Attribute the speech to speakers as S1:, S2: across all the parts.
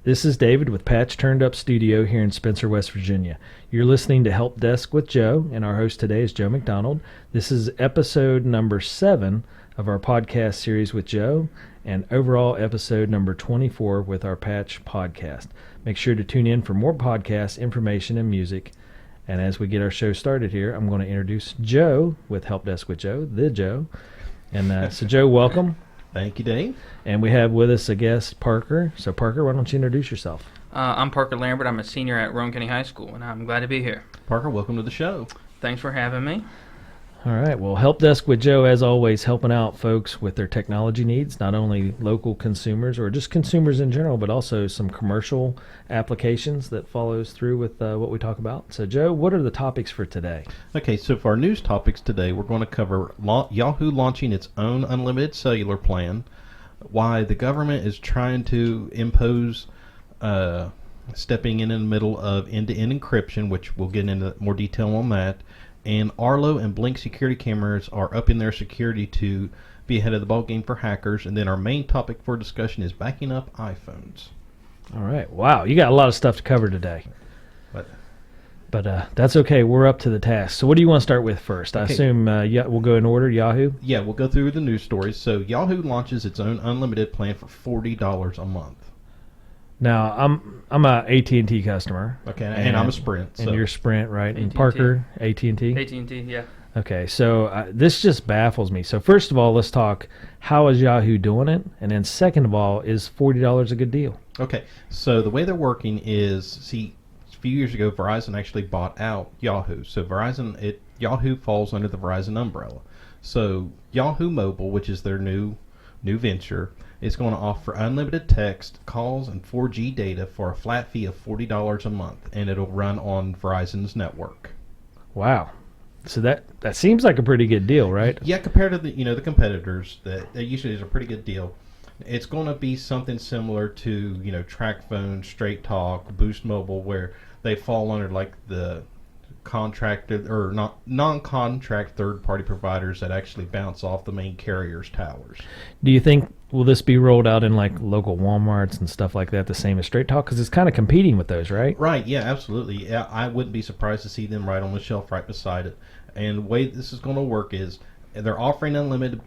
S1: This is David with Patch Turned Up Studio here in Spencer, West Virginia. You're listening to Help Desk with Joe, and our host today is Joe McDonald. This is episode number 7 of our podcast series with Joe, and overall episode number 24 with our Patch podcast. Make sure to tune in for more podcasts, information, and music. And as we get our show started here, I'm going to introduce Joe with Help Desk with Joe, the Joe. And so, Joe, welcome.
S2: Thank you, Dave.
S1: And we have with us a guest, Parker. So, Parker, why don't you introduce yourself?
S3: I'm Parker Lambert. I'm a senior at Rowan County High School, and I'm glad to be here.
S2: Parker, welcome to the show.
S3: Thanks for having me.
S1: All right. Well, Help Desk with Joe, as always, helping out folks with their technology needs, not only local consumers or just consumers in general, but also some commercial applications that follows through with what we talk about. So, Joe, what are the topics for today?
S2: Okay, so for our news topics today, we're going to cover Yahoo launching its own unlimited cellular plan, why the government is trying to impose stepping in the middle of end-to-end encryption, which we'll get into more detail on that, and Arlo and Blink security cameras are upping their security to be ahead of the ballgame for hackers. And then our main topic for discussion is backing up iPhones.
S1: All right. Wow, you got a lot of stuff to cover today. But that's okay. We're up to the task. So what do you want to start with first? Okay. I assume we'll go in order. Yahoo?
S2: Yeah, we'll go through the news stories. So Yahoo launches its own unlimited plan for $40 a month.
S1: Now, I'm a AT&T customer.
S2: Okay, and I'm a Sprint.
S1: And you're Sprint, right? And Parker, AT&T?
S3: AT&T, yeah.
S1: Okay, so this just baffles me. So first of all, let's talk, how is Yahoo doing it? And then second of all, is $40 a good deal?
S2: Okay, so the way they're working is, a few years ago, Verizon actually bought out Yahoo. So Yahoo falls under the Verizon umbrella. So Yahoo Mobile, which is their new venture, is going to offer unlimited text, calls, and 4G data for a flat fee of $40 a month, and it'll run on Verizon's network.
S1: Wow. So that seems like a pretty good deal, right?
S2: Yeah, compared to the competitors, that usually is a pretty good deal. It's going to be something similar to TracFone, Straight Talk, Boost Mobile, where they fall under like the contracted or non-contract third-party providers that actually bounce off the main carrier's towers.
S1: Do you think will this be rolled out in like local Walmarts and stuff like that, the same as Straight Talk? Because it's kind of competing with those, right?
S2: Right. Yeah. Absolutely. Yeah, I woun't be surprised to see them right on the shelf, right beside it. And the way this is going to work is they're offering unlimited,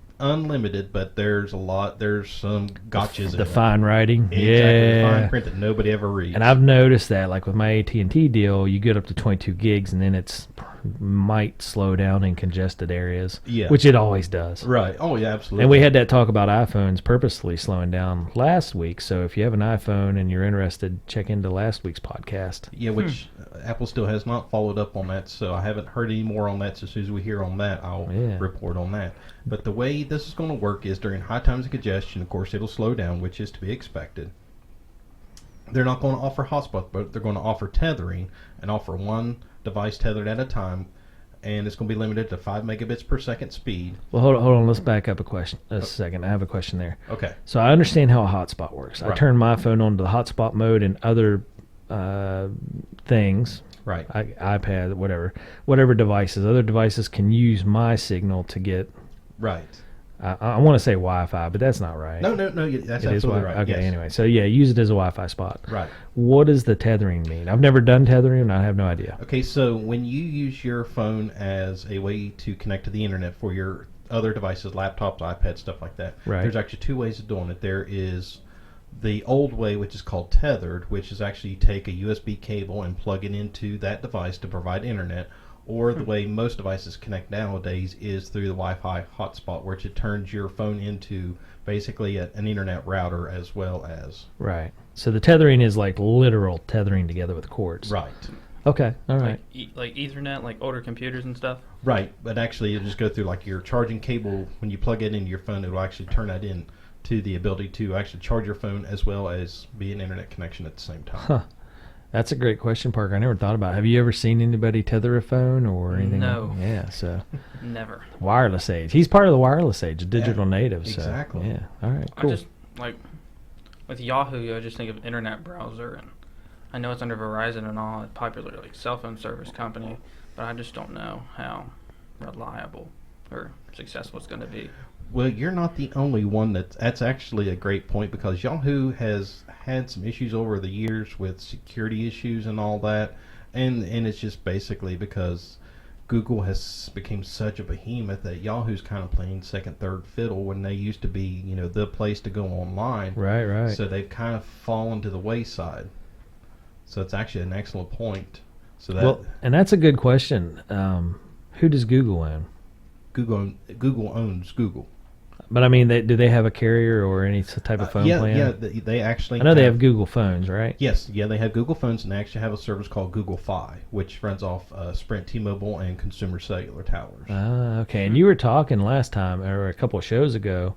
S2: but there's some gotchas.
S1: The fine writing,
S2: exactly,
S1: yeah,
S2: the fine print that nobody ever reads.
S1: And I've noticed that, like with my AT&T deal, you get up to 22 gigs, and then it's might slow down in congested areas, which it always does.
S2: Right. Oh yeah, absolutely.
S1: And we had that talk about iPhones purposely slowing down last week. So if you have an iPhone and you're interested, check into last week's podcast.
S2: Yeah, which Apple still has not followed up on that, so I haven't heard any more on that. So as soon as we hear on that, I'll report on that. But the way this is going to work is during high times of congestion, of course, it'll slow down, which is to be expected. They're not going to offer hotspot, but they're going to offer tethering and offer one device tethered at a time, and it's going to be limited to 5 megabits per second speed.
S1: Well, hold on. Let's back up a second. I have a question there.
S2: Okay.
S1: So I understand how a hotspot works.
S2: Right.
S1: I turn my phone on to the hotspot mode and other things.
S2: Right.
S1: iPad, whatever devices. Other devices can use my signal to get.
S2: Right.
S1: I want to say Wi-Fi, but that's not right.
S2: No, that's absolutely right.
S1: Okay,
S2: yes.
S1: Anyway, so use it as a Wi-Fi spot.
S2: Right.
S1: What does the tethering mean? I've never done tethering, and I have no idea.
S2: Okay, so when you use your phone as a way to connect to the internet for your other devices, laptops, iPads, stuff like that, there's actually 2 ways of doing it. There is the old way, which is called tethered, which is actually you take a USB cable and plug it into that device to provide internet. Or the way most devices connect nowadays is through the Wi-Fi hotspot, which it turns your phone into basically an internet router as well as.
S1: Right. So the tethering is like literal tethering together with cords.
S2: Right.
S1: Okay. All right.
S3: Like Ethernet, like older computers and stuff?
S2: Right. But actually it'll just go through like your charging cable. When you plug it into your phone, it'll actually turn that in to the ability to actually charge your phone as well as be an internet connection at the same time.
S1: Huh. That's a great question, Parker. I never thought about it. Have you ever seen anybody tether a phone or anything?
S3: No.
S1: Yeah, so.
S3: Never.
S1: Wireless age. He's part of the wireless age, a digital native.
S2: Exactly.
S1: So, yeah. All right, cool.
S3: I just, with Yahoo, I just think of internet browser, and I know it's under Verizon and all, it's popular, like cell phone service company, but I just don't know how reliable or successful it's going to be.
S2: Well, you're not the only one that's actually a great point, because Yahoo has had some issues over the years with security issues and all that, and it's just basically because Google has become such a behemoth that Yahoo's kind of playing second, third fiddle when they used to be, the place to go online.
S1: Right.
S2: So they've kind of fallen to the wayside. So it's actually an excellent point. So
S1: and that's a good question. Who does Google own?
S2: Google owns Google.
S1: But I mean, do they have a carrier or any type of phone plan?
S2: Yeah, they actually.
S1: I know they have Google phones, right?
S2: Yes, yeah, they have Google phones, and they actually have a service called Google Fi, which runs off Sprint, T-Mobile, and consumer cellular towers.
S1: Okay. And you were talking last time, or a couple of shows ago,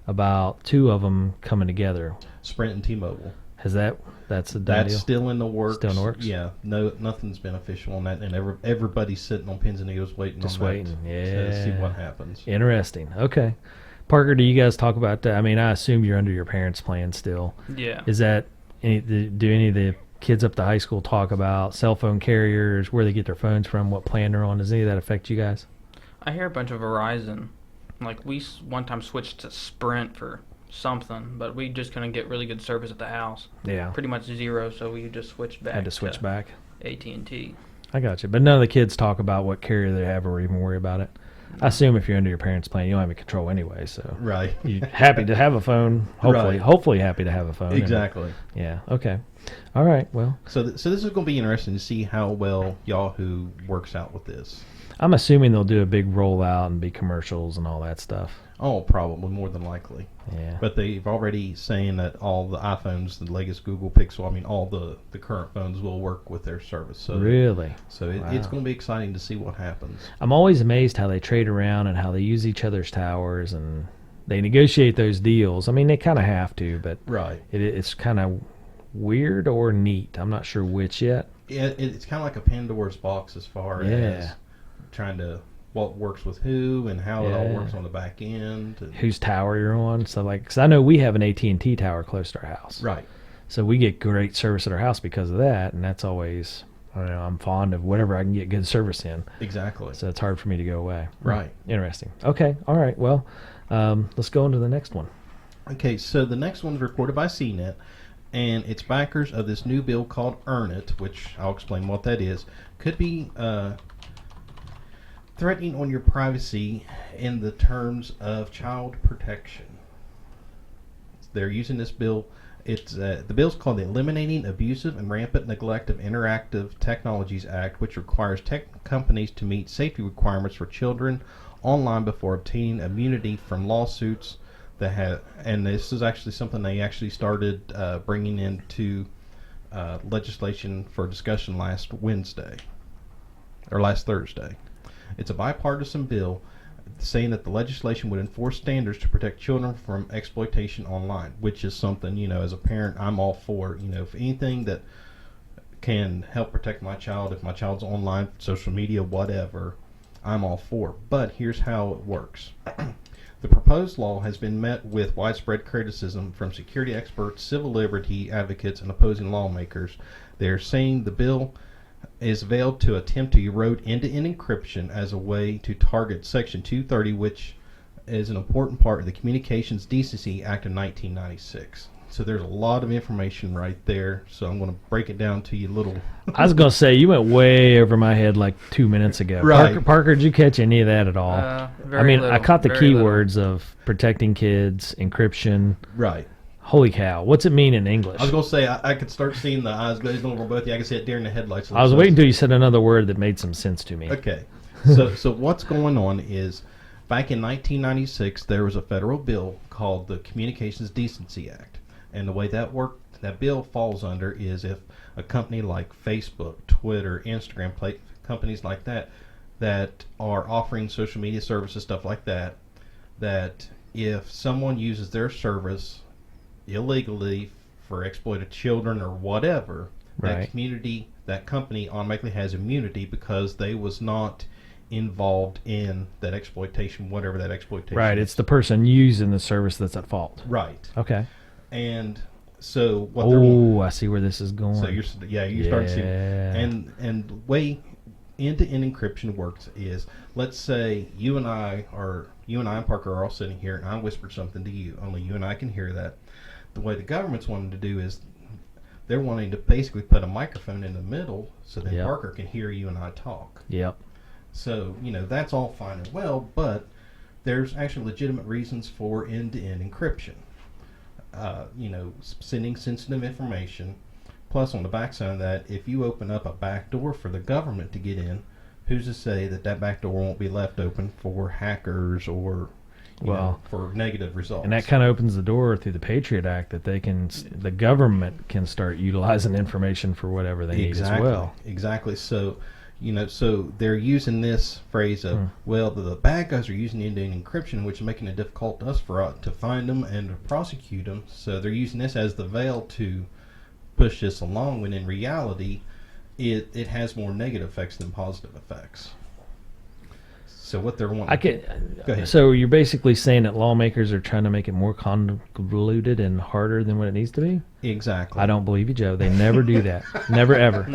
S1: about two of them coming together.
S2: Sprint and T-Mobile.
S1: That's a done deal?
S2: Still in the works.
S1: Still in the works?
S2: Yeah, nothing's been official on that, and everybody's sitting on pins and needles waiting to see what happens.
S1: Interesting. Okay. Parker, do you guys talk about that? I mean, I assume you're under your parents' plan still.
S3: Yeah.
S1: Is that do any of the kids up to high school talk about cell phone carriers, where they get their phones from, what plan they're on? Does any of that affect you guys?
S3: I hear a bunch of Verizon. Like, we one time switched to Sprint for something, but we just couldn't get really good service at the house.
S1: Yeah.
S3: Pretty much zero, so we just switched back.
S1: Had to switch back.
S3: AT&T.
S1: I got you. But none of the kids talk about what carrier they have or even worry about it. I assume if you're under your parents' plan, you don't have any control anyway. So
S2: right,
S1: you're happy to have a phone. Hopefully happy to have a phone.
S2: Exactly.
S1: Yeah. Okay. All right. Well.
S2: So this is going to be interesting to see how well Yahoo works out with this.
S1: I'm assuming they'll do a big rollout and be commercials and all that stuff.
S2: Oh, probably, more than likely.
S1: Yeah.
S2: But they've already saying that all the iPhones, the latest Google Pixel, I mean, all the current phones will work with their service. So
S1: really?
S2: So it's going to be exciting to see what happens.
S1: I'm always amazed how they trade around and how they use each other's towers and they negotiate those deals. I mean, they kind of have to, but
S2: right.
S1: It's kind of weird or neat. I'm not sure which yet.
S2: Yeah, it's kind of like a Pandora's box as far as trying to what works with who and how it all works on the back end. And
S1: whose tower you're on. So, because I know we have an AT&T tower close to our house.
S2: Right.
S1: So we get great service at our house because of that, and that's always, I don't know, I'm fond of whatever I can get good service in.
S2: Exactly.
S1: So it's hard for me to go away.
S2: Right.
S1: Interesting. Okay. All right. Well, let's go on to the next one.
S2: Okay. So the next one is reported by CNET, and it's backers of this new bill called Earn It, which I'll explain what that is. Could be threatening on your privacy in the terms of child protection. They're using this bill. It's the bill's called the Eliminating Abusive and Rampant Neglect of Interactive Technologies Act, which requires tech companies to meet safety requirements for children online before obtaining immunity from lawsuits that have. And this is actually something they actually started bringing into legislation for discussion last Thursday. It's a bipartisan bill saying that the legislation would enforce standards to protect children from exploitation online, which is something, as a parent, I'm all for. If anything that can help protect my child, if my child's online, social media, whatever, I'm all for. But here's how it works. The proposed law has been met with widespread criticism from security experts, civil liberty advocates, and opposing lawmakers. They're saying the bill is veiled to attempt to erode end-to-end encryption as a way to target Section 230, which is an important part of the Communications Decency Act of 1996. So there's a lot of information right there. So I'm going to break it down to you little.
S1: I was going to say, you went way over my head like 2 minutes ago.
S2: Right.
S1: Parker, did you catch any of that at all? I caught the keywords of protecting kids, encryption.
S2: Right.
S1: Holy cow. What's it mean in English?
S2: I was going to say, I could start seeing the eyes glazing over both of you. I could see it deer in the headlights.
S1: I was waiting until you said another word that made some sense to me.
S2: Okay. So what's going on is, back in 1996, there was a federal bill called the Communications Decency Act. And the way that bill falls under is if a company like Facebook, Twitter, Instagram, companies like that are offering social media services, stuff like that, that if someone uses their service illegally for exploited children or whatever,
S1: right,
S2: that company automatically has immunity because they was not involved in that exploitation, whatever that exploitation
S1: right,
S2: is.
S1: it's the person using the service that's at fault.
S2: Right.
S1: Okay.
S2: And so what
S1: I see where this is going.
S2: So you're starting to see, and the way end-to-end encryption works is, let's say you and Parker are all sitting here, and I whispered something to you. Only you and I can hear that. The way the government's wanting to do is they're wanting to basically put a microphone in the middle so that Parker can hear you and I talk.
S1: Yep.
S2: So, that's all fine and well, but there's actually legitimate reasons for end-to-end encryption. Sending sensitive information. Plus, on the backside of that, if you open up a backdoor for the government to get in, who's to say that backdoor won't be left open for hackers or for negative results? And
S1: that kind of opens the door through the Patriot Act that the government can start utilizing information for whatever they need as well.
S2: Exactly. So, so they're using this phrase of, the bad guys are using end-to-end encryption, which is making it difficult for us to find them and to prosecute them. So they're using this as the veil to push this along, when in reality, it has more negative effects than positive effects. So what they're wanting... Go ahead.
S1: So you're basically saying that lawmakers are trying to make it more convoluted and harder than what it needs to be?
S2: Exactly.
S1: I don't believe you, Joe. They never do that. Never, ever.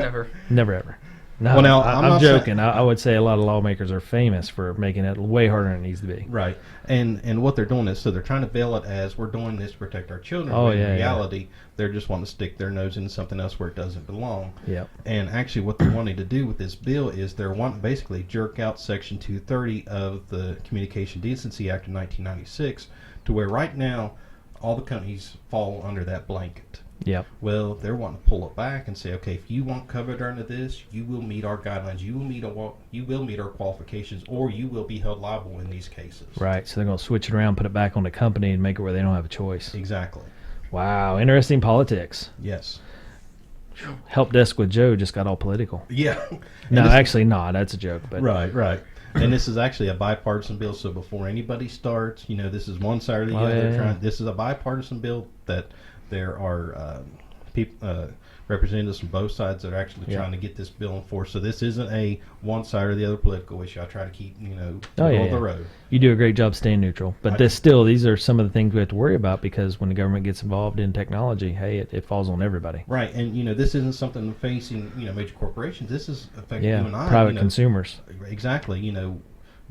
S1: Never, ever. No,
S2: well, now,
S1: I'm joking. I would say a lot of lawmakers are famous for making it way harder than it needs to be.
S2: Right. And what they're doing is, so they're trying to veil it as we're doing this to protect our children. In reality, they're just wanting to stick their nose into something else where it doesn't belong.
S1: Yep.
S2: And actually what they're wanting to do with this bill is they're wanting to basically jerk out Section 230 of the Communication Decency Act of 1996 to where right now all the companies fall under that blanket.
S1: Yep.
S2: Well, they're wanting to pull it back and say, okay, if you want covered under this, you will meet our guidelines, you will meet our qualifications, or you will be held liable in these cases.
S1: Right. So they're going to switch it around, put it back on the company, and make it where they don't have a choice.
S2: Exactly.
S1: Wow. Interesting politics.
S2: Yes.
S1: Help Desk with Joe just got all political.
S2: Yeah.
S1: No, actually not. That's a joke. But
S2: Right. And this is actually a bipartisan bill, so before anybody starts, this is one side or the other.
S1: Yeah.
S2: This is a bipartisan bill that there are representatives from both sides that are actually trying to get this bill enforced. So this isn't a one side or the other political issue. I try to keep, middle of the road.
S1: You do a great job staying neutral. But these are some of the things we have to worry about, because when the government gets involved in technology, hey, it falls on everybody.
S2: Right. And, this isn't something facing, major corporations. This is affecting you and I.
S1: Private consumers.
S2: Exactly.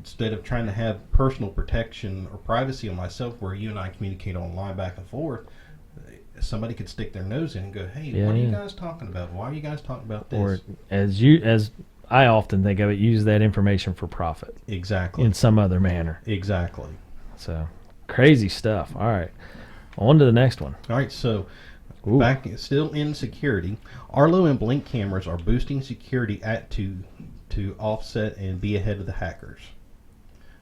S2: Instead of trying to have personal protection or privacy on myself where you and I communicate online back and forth, somebody could stick their nose in and go, hey, what are you guys talking about? Why are you guys talking about this?
S1: Or as I often think of it, use that information for profit.
S2: Exactly.
S1: In some other manner.
S2: Exactly.
S1: So, crazy stuff. All right. On to the next one.
S2: All right, so back still in security, Arlo and Blink cameras are boosting security to offset and be ahead of the hackers.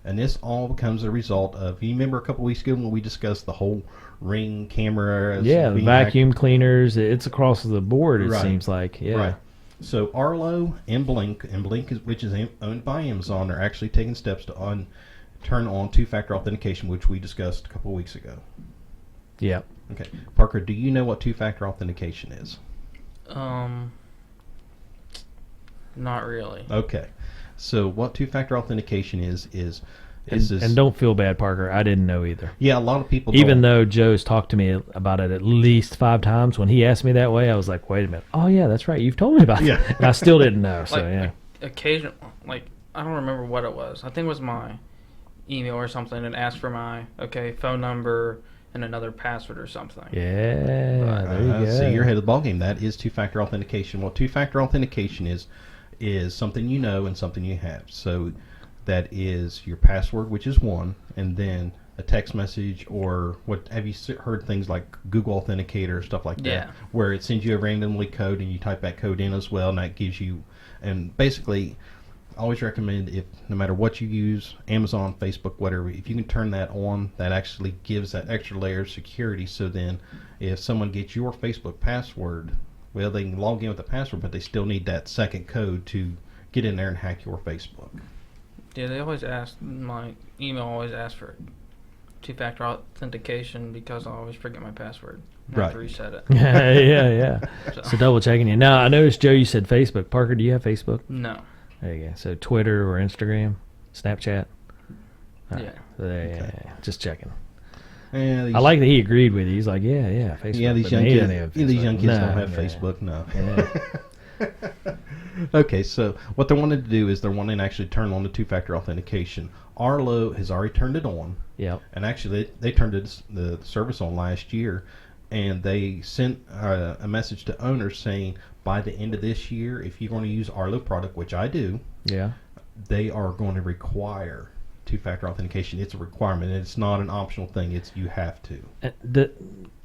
S2: And this all becomes a result of, you remember a couple weeks ago when we discussed the whole Ring camera?
S1: Yeah, the vacuum cleaners. It's across the board, it seems like. Yeah.
S2: Right. So Arlo and Blink, which is owned by Amazon, are actually taking steps to turn on two-factor authentication, which we discussed a couple weeks ago.
S1: Yeah.
S2: Okay. Parker, do you know what two-factor authentication is?
S3: Not really.
S2: Okay. So what two-factor authentication is
S1: and don't feel bad, Parker. I didn't know either.
S2: Yeah, a lot of people
S1: Even though Joe's talked to me about it at least 5 times, when he asked me that way, I was like, wait a minute. Oh, yeah, that's right. You've told me about it. And I still didn't know. So,
S3: Occasionally, I don't remember what it was. I think it was my email or something, and asked for my, phone number and another password or something.
S1: Yeah, there you go.
S2: So you're ahead of the ballgame. That is two-factor authentication. What two-factor authentication is something you know and something you have. So that is your password, which is one, and then a text message, or what have you heard things like Google Authenticator, stuff like that, where it sends you a randomly code and you type that code in as well, and that gives you, and basically, I always recommend, if no matter what you use, Amazon, Facebook, whatever, if you can turn that on, that actually gives that extra layer of security. So then if someone gets your Facebook password, well, they can log in with the password, but they still need that second code to get in there and hack your Facebook.
S3: Yeah, they always ask, my email always asks for two-factor authentication because I always forget my password. I have to reset it.
S1: Yeah. So double checking you. Now, I noticed, Joe, you said Facebook. Parker, do you have Facebook?
S3: No.
S1: There you go. So Twitter or Instagram, Snapchat?
S3: Yeah.
S1: Yeah. Just checking.
S2: Yeah,
S1: I like that he agreed with you. He's like, yeah, Facebook.
S2: Yeah, these young kids don't have Facebook, no. Okay, so what they're wanting to do is they're wanting to actually turn on the two-factor authentication. Arlo has already turned it on.
S1: Yep.
S2: And actually, they turned the service on last year, and they sent a message to owners saying, by the end of this year, if you're going to use Arlo product, which I do, they are going to require two-factor authentication. It's a requirement. It's not an optional thing. It's you have to.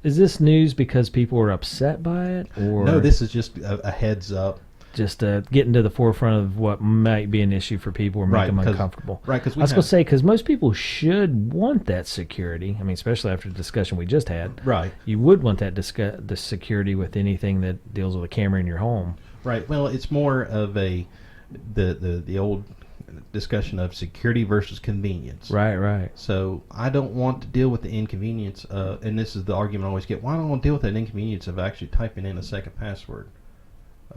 S1: Is this news because people were upset by it, or
S2: no? This is just a heads up.
S1: Just getting to the forefront of what might be an issue for people or make them uncomfortable.
S2: Right, because
S1: I was going to say, because most people should want that security. I mean, especially after the discussion we just had.
S2: Right.
S1: You would want that the security with anything that deals with a camera in your home.
S2: Right. Well, it's more of the old discussion of security versus convenience.
S1: Right.
S2: So I don't want to deal with the inconvenience, and this is the argument I always get, why don't I want to deal with that inconvenience of actually typing in a second password?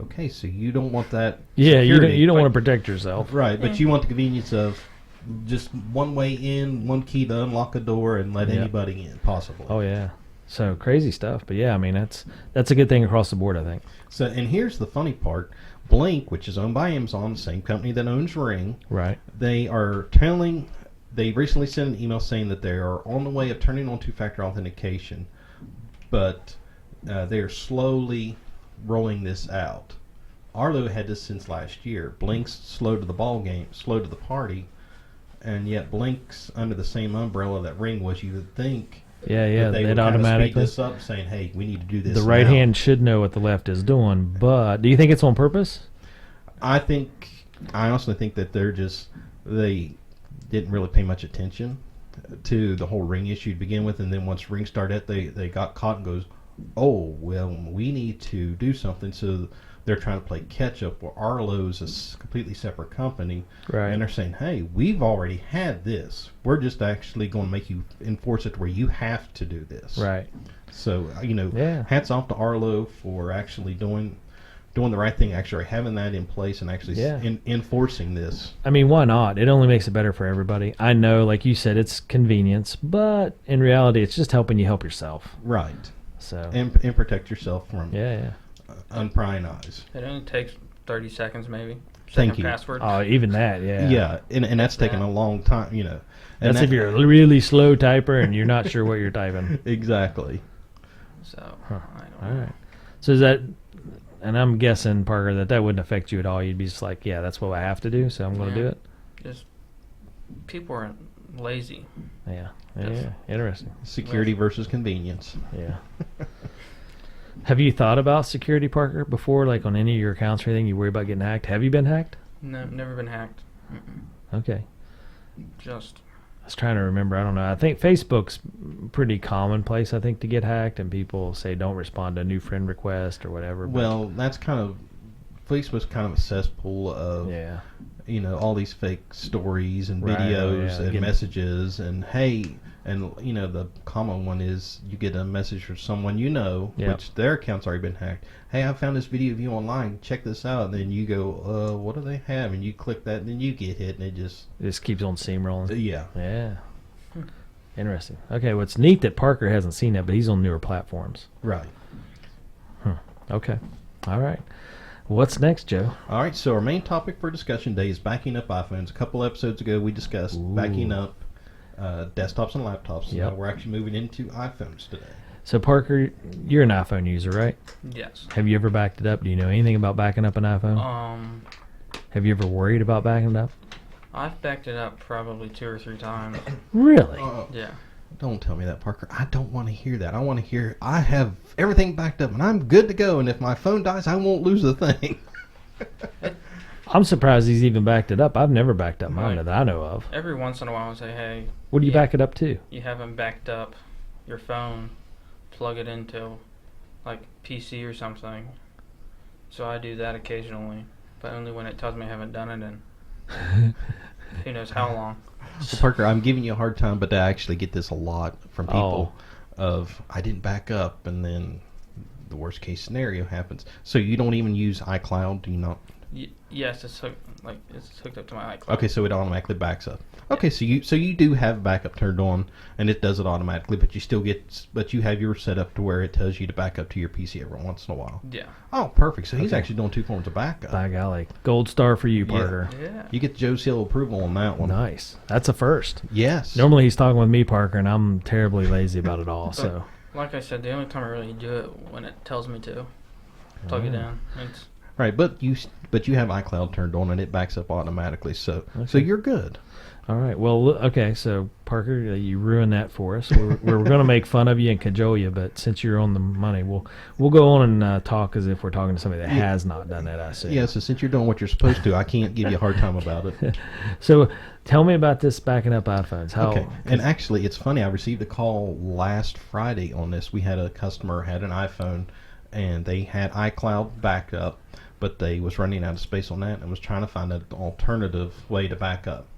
S2: Okay, so you don't want that security.
S1: you don't want to protect yourself.
S2: Right, but you want the convenience of just one way in, one key to unlock a door and let anybody in, possibly.
S1: Oh, yeah. So crazy stuff. But, yeah, I mean, that's a good thing across the board, I think.
S2: So, and here's the funny part. Blink, which is owned by Amazon, the same company that owns Ring,
S1: right?
S2: They recently sent an email saying that they are on the way of turning on two-factor authentication, but they are slowly rolling this out. Arlo had this since last year. Blink's slow to the party, and yet Blink's under the same umbrella that Ring was. You would think,
S1: they
S2: would
S1: automatically
S2: speed this up, saying, "Hey, we need to do this."
S1: The right hand should know what the left is doing, but do you think it's on purpose?
S2: I honestly think that they didn't really pay much attention to the whole Ring issue to begin with, and then once Ring started, they got caught and goes, oh, well, we need to do something. So they're trying to play catch up, where Arlo's a completely separate company.
S1: Right.
S2: And they're saying, hey, we've already had this. We're just actually going to make you enforce it to where you have to do this.
S1: Right.
S2: So, hats off to Arlo for actually doing the right thing, actually having that in place and actually enforcing this.
S1: I mean, why not? It only makes it better for everybody. I know, like you said, it's convenience, but in reality, it's just helping you help yourself.
S2: Right.
S1: So
S2: and protect yourself from unprying eyes.
S3: It only takes 30 seconds, maybe.
S2: Thank you.
S3: Password.
S1: Oh, even that, yeah.
S2: Yeah, and that's taking a long time, And
S1: that's if you're a really slow typer and you're not sure what you're typing.
S2: Exactly.
S3: So,
S1: I don't know. All right. So is that, and I'm guessing, Parker, that wouldn't affect you at all. You'd be just like, yeah, that's what I have to do, so I'm going to do it.
S3: Just, people are lazy.
S1: Yeah. Interesting.
S2: Security versus convenience.
S1: Yeah. Have you thought about security, Parker, before, like on any of your accounts or anything? You worry about getting hacked? Have you been hacked?
S3: No, never been hacked.
S1: Okay.
S3: I
S1: was trying to remember. I don't know. I think Facebook's pretty commonplace, I think, to get hacked, and people say don't respond to a new friend request or whatever.
S2: Well, that's Facebook's kind of a cesspool of all these fake stories and videos and messages, and the common one is you get a message from someone which their account's already been hacked. Hey, I found this video of you online. Check this out. And then you go, what do they have? And you click that, and then you get hit, and it just
S1: keeps on steamrolling.
S2: Yeah.
S1: Interesting. Okay, well, it's neat that Parker hasn't seen that, but he's on newer platforms.
S2: Right.
S1: Okay. All right. What's next, Joe?
S2: All right, so our main topic for discussion today is backing up iPhones. A couple episodes ago, we discussed backing up desktops and laptops.
S1: Yep.
S2: Now we're actually moving into iPhones today.
S1: So, Parker, you're an iPhone user, right?
S3: Yes.
S1: Have you ever backed it up? Do you know anything about backing up an iPhone? Have you ever worried about backing it up?
S3: I've backed it up probably 2 or 3 times.
S1: Really?
S3: Yeah.
S2: Don't tell me that, Parker. I don't want to hear that. I want to hear I have everything backed up and I'm good to go, and if my phone dies, I won't lose the thing.
S1: I'm surprised he's even backed it up. I've never backed up mine that I know of.
S3: Every once in a while I say, hey...
S1: What do you back it up to?
S3: You haven't backed up your phone. Plug it into, like, PC or something. So I do that occasionally, but only when it tells me I haven't done it in who knows how long.
S2: Well, Parker, I'm giving you a hard time, but I actually get this a lot from people of I didn't back up, and then the worst case scenario happens. So you don't even use iCloud? Do you not?
S3: Yes, it's hooked up to my iCloud.
S2: Okay, so it automatically backs up. Okay, so you do have backup turned on, and it does it automatically, but you have yours set up to where it tells you to back up to your PC every once in a while.
S3: Yeah.
S2: Oh, perfect. So he's actually doing 2 forms of backup.
S1: By golly, gold star for you, Parker.
S3: Yeah.
S2: You get Joe's seal of approval on that one.
S1: Nice. That's a first.
S2: Yes.
S1: Normally he's talking with me, Parker, and I'm terribly lazy about it all. So,
S3: like I said, the only time I really do it when it tells me to plug it in. It's
S2: right, but you have iCloud turned on and it backs up automatically, so you're good.
S1: All right. Well, okay. So Parker, you ruined that for us. We're going to make fun of you and cajole you, but since you're on the money, we'll go on and talk as if we're talking to somebody that has not done that. I see.
S2: Yeah. So since you're doing what you're supposed to, I can't give you a hard time about it.
S1: So tell me about this backing up iPhones.
S2: Okay. And actually, it's funny. I received a call last Friday on this. We had a customer had an iPhone, and they had iCloud Backup, but they was running out of space on that and was trying to find an alternative way to back up.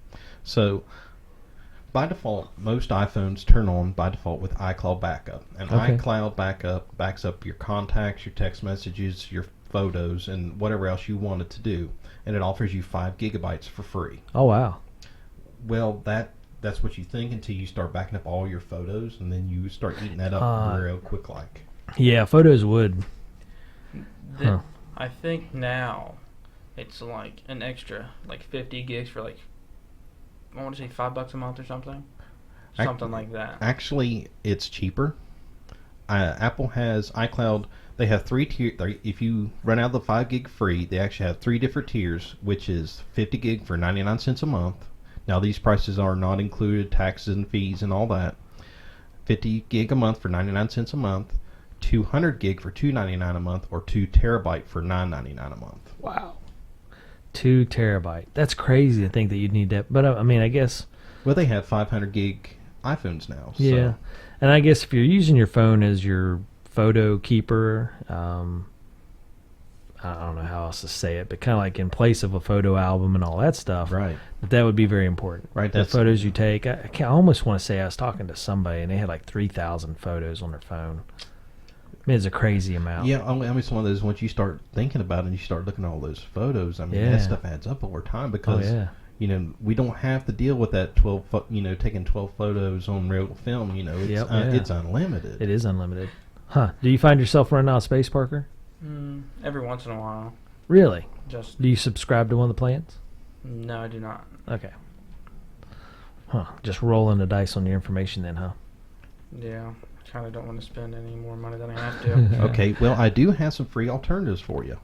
S2: So, by default, most iPhones turn on by default with iCloud Backup. And iCloud Backup backs up your contacts, your text messages, your photos, and whatever else you wanted to do. And it offers you 5 gigabytes for free.
S1: Oh, wow.
S2: Well, that's what you think until you start backing up all your photos, and then you start eating that up real quick like.
S1: Yeah, photos would.
S3: I think now it's like an extra, like 50 gigs for like, I want to say $5 a month or something. Something like that.
S2: Actually, it's cheaper. Apple has iCloud. They have 3 tiers. If you run out of the 5 gig free, they actually have 3 different tiers, which is 50 gig for 99 cents a month. Now, these prices are not included taxes and fees and all that. 50 gig a month for 99 cents a month. 200 gig for $2.99 a month, or 2 terabyte for $9.99 a month.
S1: Wow. 2 terabyte. That's crazy to think that you'd need that. But I mean, I guess.
S2: Well, they have 500 gig iPhones now.
S1: Yeah.
S2: So.
S1: And I guess if you're using your phone as your photo keeper, I don't know how else to say it, but kind of like in place of a photo album and all that stuff.
S2: Right.
S1: That would be very important.
S2: Right.
S1: The photos you take. I almost want to say I was talking to somebody and they had like 3,000 photos on their phone. I mean, it's a crazy amount.
S2: Yeah, I mean, it's one of those, once you start thinking about it and you start looking at all those photos, I mean, that stuff adds up over time because, we don't have to deal with that taking 12 photos on real film, it's unlimited.
S1: It is unlimited. Huh. Do you find yourself running out of space, Parker?
S3: Every once in a while.
S1: Really?
S3: Just.
S1: Do you subscribe to one of the plans?
S3: No, I do not.
S1: Okay. Huh. Just rolling the dice on your information then, huh?
S3: Yeah. Kind of don't want to spend any more money than I have to.
S2: Okay, well, I do have some free alternatives for you.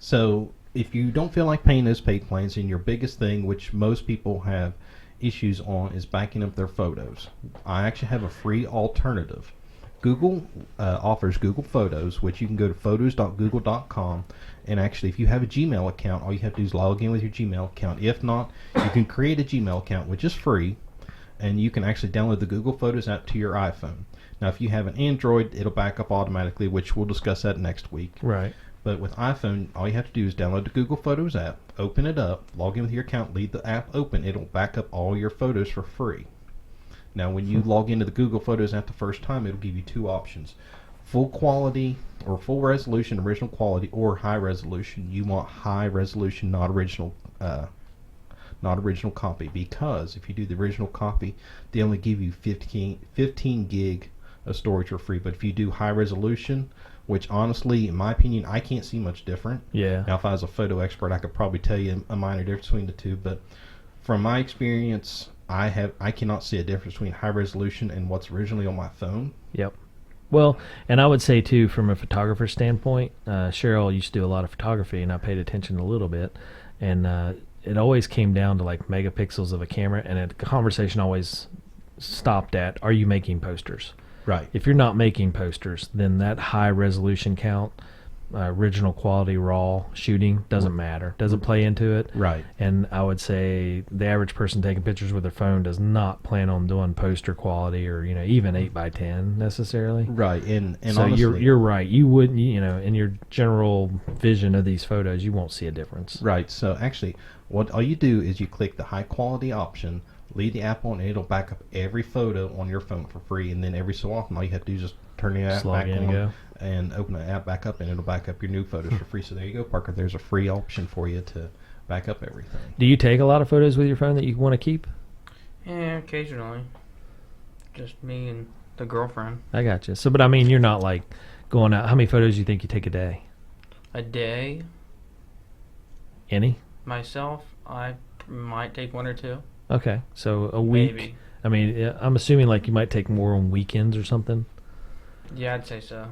S2: So, if you don't feel like paying those paid plans, and your biggest thing, which most people have issues on, is backing up their photos, I actually have a free alternative. Google offers Google Photos, which you can go to photos.google.com, and actually, if you have a Gmail account, all you have to do is log in with your Gmail account. If not, you can create a Gmail account, which is free, and you can actually download the Google Photos app to your iPhone. Now, if you have an Android, it'll back up automatically, which we'll discuss that next week.
S1: Right.
S2: But with iPhone, all you have to do is download the Google Photos app, open it up, log in with your account, leave the app open. It'll back up all your photos for free. Now, when you log into the Google Photos app the first time, it'll give you 2 options. Full quality or full resolution, original quality, or high resolution. You want high resolution, not original copy, because if you do the original copy, they only give you 15 gig of storage for free. But if you do high resolution, which honestly, in my opinion, I can't see much different.
S1: Yeah.
S2: Now, if I was a photo expert, I could probably tell you a minor difference between the two. But from my experience, I cannot see a difference between high resolution and what's originally on my phone.
S1: Yep. Well, and I would say too, from a photographer standpoint, Cheryl used to do a lot of photography, and I paid attention a little bit, and it always came down to like megapixels of a camera, and the conversation always stopped at, are you making posters?
S2: Right.
S1: If you're not making posters, then that high resolution count, original quality raw shooting doesn't matter, doesn't play into it.
S2: Right.
S1: And I would say the average person taking pictures with their phone does not plan on doing poster quality or even 8x10 necessarily.
S2: Right. And
S1: so
S2: honestly,
S1: you're right. You wouldn't in your general vision of these photos, you won't see a difference.
S2: Right. So actually, all you do is you click the high quality option, leave the app on, and it'll back up every photo on your phone for free. And then every so often, all you have to do is just turn the app back on and open the app back up, and it'll back up your new photos for free. So there you go, Parker. There's a free option for you to back up everything.
S1: Do you take a lot of photos with your phone that you want to keep?
S3: Yeah, occasionally. Just me and the girlfriend.
S1: I got you. So, but I mean, you're not like going out. How many photos do you think you take a day?
S3: A day?
S1: Any?
S3: Myself, I might take 1 or 2.
S1: Okay, so a week.
S3: Maybe.
S1: I mean, I'm assuming like you might take more on weekends or something.
S3: Yeah, I'd say so.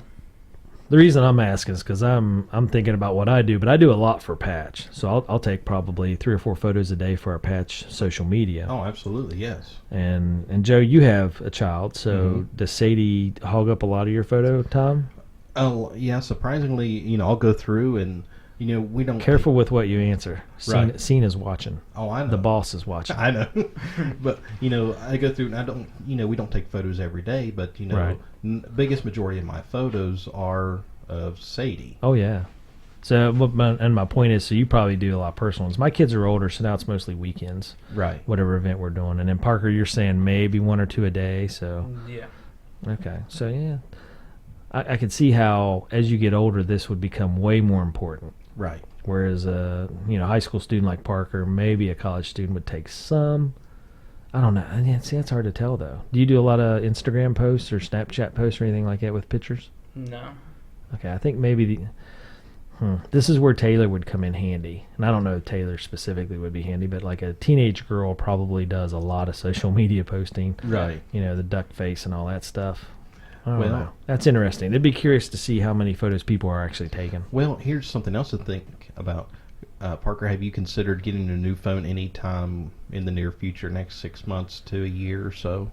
S1: The reason I'm asking is because I'm thinking about what I do, but I do a lot for Patch. So I'll take probably 3 or 4 photos a day for our Patch social media.
S2: Oh, absolutely, yes.
S1: And Joe, you have a child, so does Sadie hog up a lot of your photo time?
S2: Oh, yeah, surprisingly, I'll go through and, we don't...
S1: Careful with what you answer. Scene is watching.
S2: Oh, I know.
S1: The boss is watching.
S2: I know. But, I go through and I don't, we don't take photos every day, but,
S1: right.
S2: Biggest majority of my photos are of Sadie.
S1: Oh, yeah. So, my point is, so you probably do a lot of personal ones. My kids are older, so now it's mostly weekends.
S2: Right.
S1: Whatever event we're doing. And then, Parker, you're saying maybe 1 or 2 a day, so.
S3: Yeah.
S1: Okay. So, yeah. I can see how, as you get older, this would become way more important.
S2: Right.
S1: Whereas a high school student like Parker, maybe a college student would take some. I don't know. Yeah, see, that's hard to tell, though. Do you do a lot of Instagram posts or Snapchat posts or anything like that with pictures?
S3: No.
S1: Okay, I think maybe this is where Taylor would come in handy. And I don't know if Taylor specifically would be handy, but like a teenage girl probably does a lot of social media posting.
S2: Right.
S1: The duck face and all that stuff. I don't know. That's interesting. I'd be curious to see how many photos people are actually taking.
S2: Well, here's something else to think about. Parker, have you considered getting a new phone anytime in the near future, next 6 months to a year or so?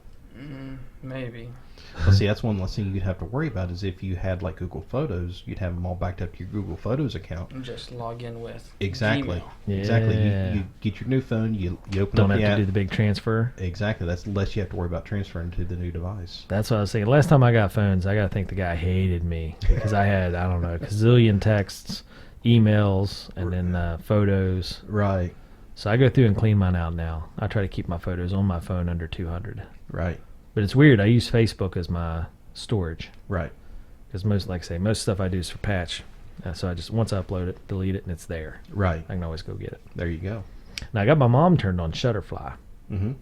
S3: Maybe.
S2: Well, see, that's one less thing you'd have to worry about is if you had like Google Photos, you'd have them all backed up to your Google Photos account.
S3: And just log in with
S2: Exactly.
S3: Gmail.
S1: Yeah.
S2: Exactly. You get your new phone, you open
S1: Don't
S2: up the
S1: have
S2: app.
S1: to do the big transfer.
S2: Exactly. That's less you have to worry about transferring to the new device.
S1: That's what I was thinking. Last time I got phones, I got to think the guy hated me because I had, I don't know, a gazillion texts, emails, and then photos.
S2: Right.
S1: So I go through and clean mine out now. I try to keep my photos on my phone under 200.
S2: Right.
S1: But it's weird. I use Facebook as my storage.
S2: Right.
S1: Because most stuff I do is for Patch. So I just, once I upload it, delete it, and it's there.
S2: Right.
S1: I can always go get it.
S2: There you go.
S1: Now, I got my mom turned on Shutterfly.
S2: Mm-hmm.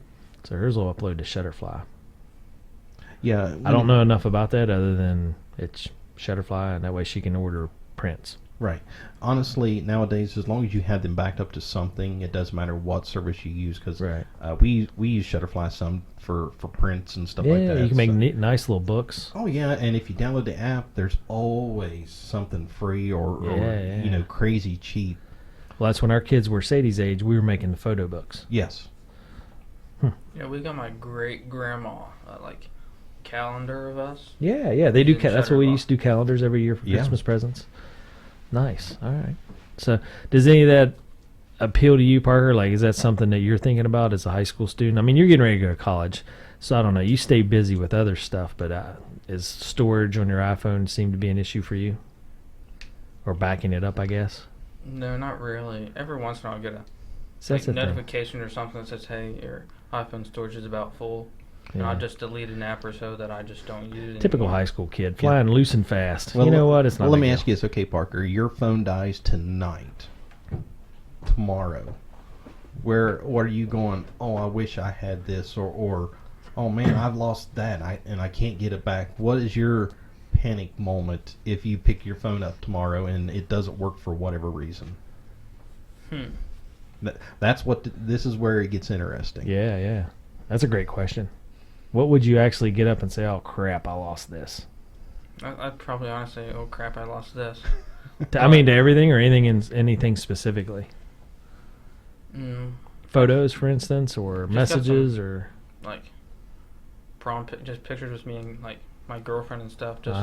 S1: So hers will upload to Shutterfly.
S2: Yeah.
S1: I don't know enough about that other than it's Shutterfly, and that way she can order prints.
S2: Right. Honestly, nowadays, as long as you have them backed up to something, it doesn't matter what service you use. Because we use Shutterfly some for prints and stuff like that.
S1: Yeah, you can make nice little books.
S2: Oh yeah, and if you download the app, there's always something free or crazy cheap.
S1: Well, that's when our kids were Sadie's age. We were making the photo books.
S2: Yes.
S3: Yeah, we got my great grandma calendar of us.
S1: Yeah, they do. That's what we
S3: Shutterfly.
S1: used to do, calendars every year for Christmas presents. Nice. All right. So, does any of that appeal to you, Parker? Like, is that something that you're thinking about as a high school student? I mean, you're getting ready to go to college, so I don't know. You stay busy with other stuff, but is storage on your iPhone seem to be an issue for you, or backing it up? I guess.
S3: No, not really. Every once in a while, I get a notification or something that says, "Hey, your iPhone storage is about full." And I'll just delete an app or so that I just don't use anymore.
S1: Typical high school kid, flying loose and fast.
S2: Well,
S1: you know what? It's not.
S2: Well, let me ask you this, okay, Parker? Your phone dies tonight, tomorrow. What are you going? Oh, I wish I had this, or oh man, I've lost that, and I can't get it back. What is your panic moment if you pick your phone up tomorrow and it doesn't work for whatever reason? That's what. This is where it gets interesting.
S1: Yeah. That's a great question. What would you actually get up and say, oh, crap, I lost this?
S3: I'd probably honestly say, oh, crap, I lost this.
S1: I mean, to everything or anything specifically? Photos, for instance, or just messages, or...
S3: Like, just pictures with me and, my girlfriend and stuff, just,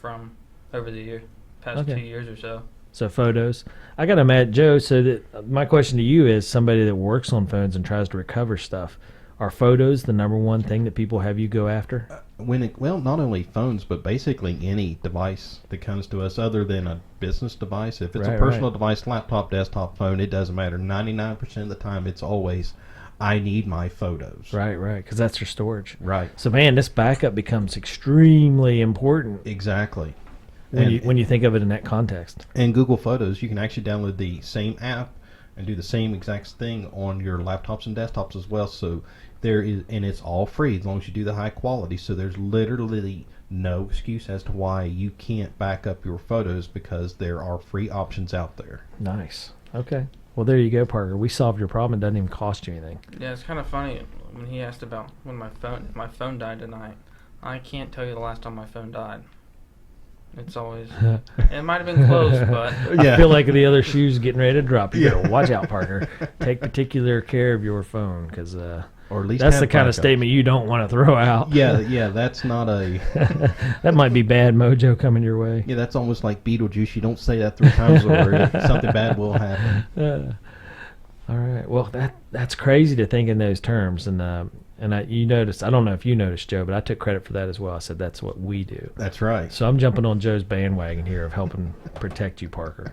S3: from over the past 2 years or so.
S1: So photos. I got to imagine, Joe, so that my question to you is somebody that works on phones and tries to recover stuff. Are photos the number one thing that people have you go after?
S2: Not only phones, but basically any device that comes to us other than a business device. If it's a personal device, laptop, desktop, phone, it doesn't matter. 99% of the time, it's always, I need my photos.
S1: Right, because that's your storage.
S2: Right.
S1: So, man, this backup becomes extremely important.
S2: Exactly.
S1: When you think of it in that context.
S2: And Google Photos, you can actually download the same app and do the same exact thing on your laptops and desktops as well. So and it's all free as long as you do the high quality. So there's literally no excuse as to why you can't back up your photos, because there are free options out there.
S1: Nice. Okay. Well, there you go, Parker. We solved your problem. It doesn't even cost you anything.
S3: Yeah, it's kind of funny when he asked about when my phone died tonight. I can't tell you the last time my phone died. It's always... it might have been close, but...
S1: Yeah. I feel like the other shoe's getting ready to drop. You better watch out, Parker. Take particular care of your phone, because
S2: or at least
S1: that's the kind of statement you don't want to throw out.
S2: Yeah, that's not a...
S1: That might be bad mojo coming your way.
S2: Yeah, that's almost like Beetlejuice. You don't say that 3 times or something bad will happen.
S1: All right. Well, that's crazy to think in those terms. And you noticed, I don't know if you noticed, Joe, but I took credit for that as well. I said that's what we do.
S2: That's right.
S1: So I'm jumping on Joe's bandwagon here of helping protect you, Parker.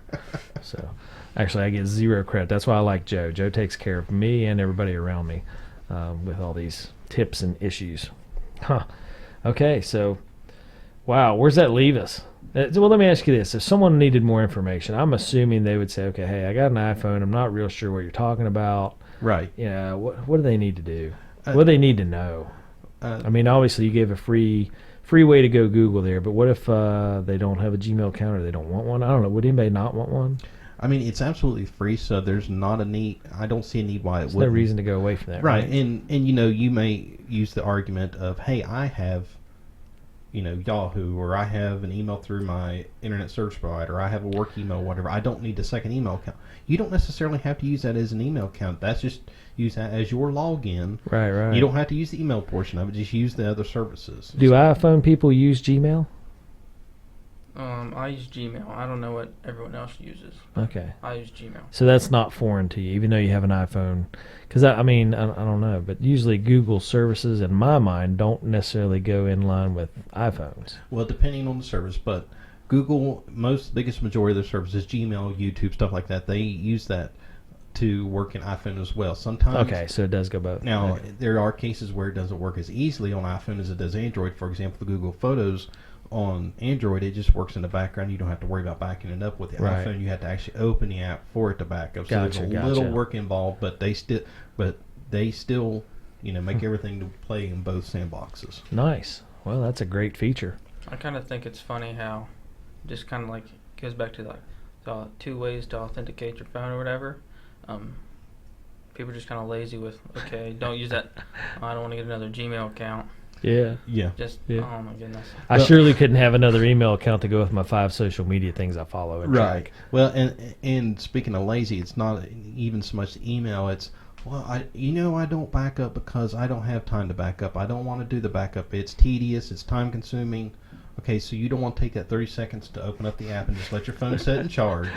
S1: So actually, I get 0 credit. That's why I like Joe. Joe takes care of me and everybody around me with all these tips and issues. Huh. Okay, so, wow, where's that leave us? Well, let me ask you this. If someone needed more information, I'm assuming they would say, okay, hey, I got an iPhone. I'm not real sure what you're talking about.
S2: Right.
S1: Yeah, what do they need to do? What do they need to know? I mean, obviously, you gave a free way to go Google there, but what if they don't have a Gmail account or they don't want one? I don't know. Would anybody not want one?
S2: I mean, it's absolutely free, so there's not a need. I don't see a need why it wouldn't.
S1: There's no reason to go away from that.
S2: Right. And you may use the argument of, hey, I have, Yahoo, or I have an email through my internet service provider, I have a work email, whatever. I don't need a second email account. You don't necessarily have to use that as an email account. That's just use that as your login.
S1: Right.
S2: You don't have to use the email portion of it. Just use the other services.
S1: Do iPhone people use Gmail?
S3: I use Gmail. I don't know what everyone else uses.
S1: Okay.
S3: I use Gmail.
S1: So that's not foreign to you, even though you have an iPhone. Because, I don't know, but usually Google services, in my mind, don't necessarily go in line with iPhones.
S2: Well, depending on the service, but Google, biggest majority of their services, Gmail, YouTube, stuff like that, they use that to work in iPhone as well. Sometimes.
S1: Okay, so it does go both.
S2: Now,
S1: okay.
S2: There are cases where it doesn't work as easily on iPhone as it does Android. For example, the Google Photos on Android, it just works in the background. You don't have to worry about backing it up. With the iPhone, you have to actually open the app for it to back up. So there's a little work involved, but they still, make everything to play in both sandboxes.
S1: Nice. Well, that's a great feature.
S3: I kind of think it's funny how just kind of like goes back to the 2 ways to authenticate your phone or whatever. People are just kind of lazy with, okay, don't use that. I don't want to get another Gmail account.
S1: Yeah.
S3: Oh my goodness.
S1: I surely couldn't have another email account to go with my 5 social media things I follow and track.
S2: Well, and speaking of lazy, it's not even so much the email. It's, well, I don't back up because I don't have time to back up. I don't want to do the backup. It's tedious. It's time consuming. Okay, so you don't want to take that 30 seconds to open up the app and just let your phone set in charge.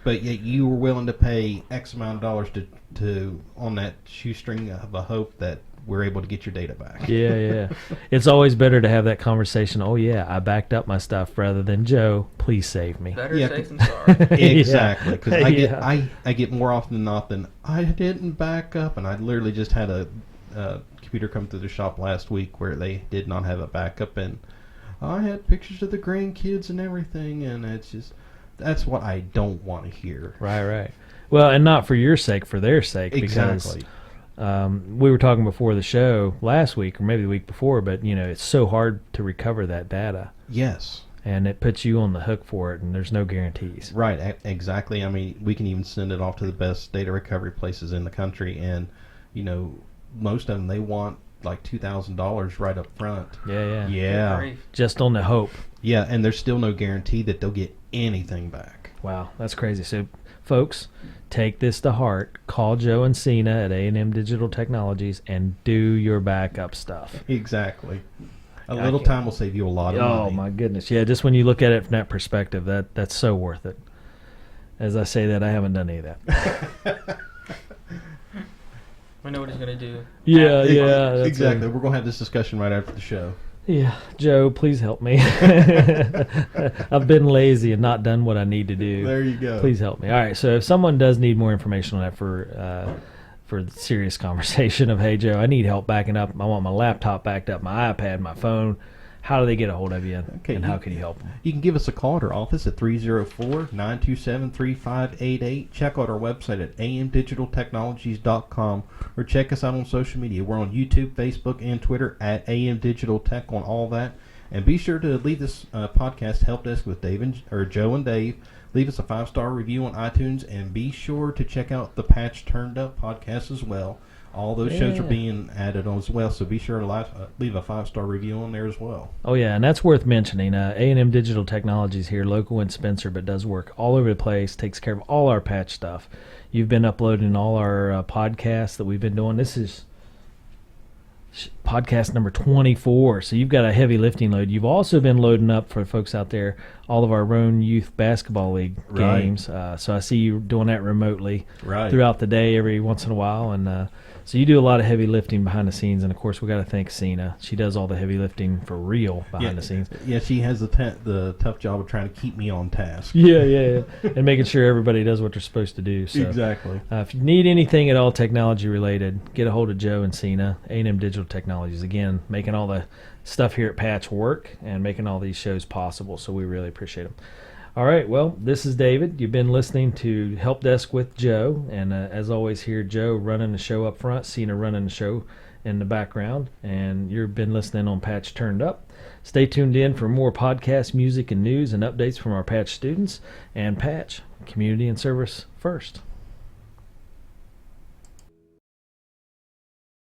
S2: But yet you were willing to pay X amount of dollars to on that shoestring of a hope that we're able to get your data back.
S1: Yeah. It's always better to have that conversation. Oh, yeah, I backed up my stuff, rather than, Joe, please save me.
S3: Better safe than sorry.
S2: Exactly. Because I get more often than not than I didn't back up. And I literally just had a computer come through the shop last week where they did not have a backup. And I had pictures of the grandkids and everything. And it's just, that's what I don't want to hear.
S1: Right. Well, and not for your sake, for their sake.
S2: Exactly.
S1: Because we were talking before the show last week, or maybe the week before, but it's so hard to recover that data.
S2: Yes.
S1: And it puts you on the hook for it, and there's no guarantees.
S2: Right, exactly. I mean, we can even send it off to the best data recovery places in the country, and most of them, they want like $2,000 right up front.
S1: Yeah. Just on the hope.
S2: Yeah, and there's still no guarantee that they'll get anything back.
S1: Wow, that's crazy. So, folks, take this to heart. Call Joe and Cena at A&M Digital Technologies and do your backup stuff.
S2: Exactly. A little time will save you a lot of money.
S1: Oh, my goodness. Yeah, just when you look at it from that perspective, that's so worth it. As I say that, I haven't done any of that.
S3: We know what he's going to do.
S1: Yeah.
S2: Exactly. We're going to have this discussion right after the show.
S1: Yeah, Joe, please help me. I've been lazy and not done what I need to do.
S2: There you go.
S1: Please help me. All right, so if someone does need more information on that for the serious conversation of, hey, Joe, I need help backing up. I want my laptop backed up, my iPad, my phone. How do they get a hold of you, and how can you help them?
S2: You can give us a call at our office at 304-927-3588. Check out our website at amdigitaltechnologies.com, or check us out on social media. We're on YouTube, Facebook, and Twitter at amdigitaltech on all that. And be sure to leave this podcast Help Desk with Joe and Dave. Leave us a 5-star review on iTunes, and be sure to check out the Patch Turned Up podcast as well. All those shows are being added on as well, so be sure to leave a 5-star review on there as well.
S1: Oh, yeah, and that's worth mentioning. A&M Digital Technologies here, local in Spencer, but does work all over the place, takes care of all our patch stuff. You've been uploading all our podcasts that we've been doing. This is podcast number 24, so you've got a heavy lifting load. You've also been loading up, for folks out there, all of our Roan Youth Basketball League games. So I see you doing that remotely throughout the day every once in a while, and so you do a lot of heavy lifting behind the scenes, and of course we got to thank Cena. She does all the heavy lifting for real behind the scenes.
S2: Yeah, she has the tough job of trying to keep me on task.
S1: Yeah, and making sure everybody does what they're supposed to do. So,
S2: exactly.
S1: If you need anything at all technology related, get a hold of Joe and Cena. A&M Digital Technologies, again, making all the stuff here at Patch work and making all these shows possible. So we really appreciate them. All right, well, this is David. You've been listening to Help Desk with Joe, and as always here, Joe running the show up front, Cena running the show in the background, and you've been listening on Patch Turned Up. Stay tuned in for more podcast, music, and news and updates from our Patch students, and Patch, community and service first.